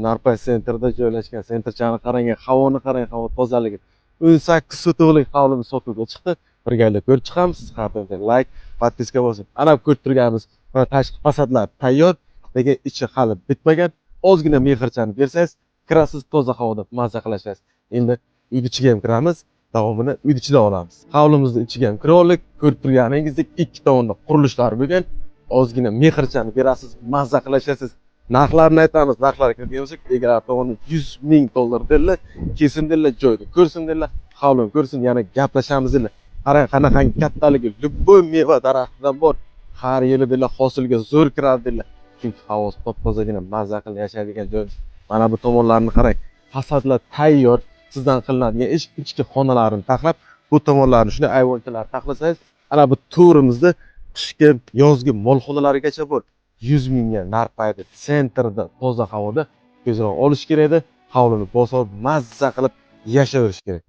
Narpay sentrda joylashgan. Sentrchani qarang, havoni qarang, havo tozaligi. 18 sotuvlik hovlimiz sotuvga chiqdi. Birgalikda ko'rib chiqamiz. Har doim like, podpiska bo'lsin. Ana ko'rib turganimiz mana tashqi fasadlar tayyor, lekin ichi hali bitmagan. Ozgina mehrchani bersangiz, kirasiz, toza havoda mazza qilasiz. Endi uyni ichiga ham kiramiz. Davomini uyni ichida olamiz. Hovlimizni ichiga ham kirib oldik. Ko'rib turganingizdek ikki tomonda qurilishlar bo'lgan. Ozgina mehrchani berasiz, mazza qilasiz. Narxlarni aytamiz. Narxlarga kirgan bo'lsak, egalar tomonidan 100 ming dollar dedilar. Kesin dedilar, joyda ko'rsin dedilar. Hovlini ko'rsin, yana gaplashamiz dedilar. Qarang, qanaqangi kattaligi, любой meva daraxtidan bor. Har yili dedilar, hosilga zo'r kiradi dedilar. Chunki havosi top-tozagina mazza qilib yashaydigan joy. Mana bu tomonlarni qarang. Fasadlar tayyor. Sizdan qilinadigan ish ichki xonalarni taxlab, bu tomonlarni shunday ayvonchalar taxlasangiz, ana bu to'rimizni qishki, yozgi mol xonalarigacha bor. 100 mingga Narpayda sentrda toza havoda ko'zdan olish kerak edi. Hovlini bosib, mazza qilib yashayverish kerak.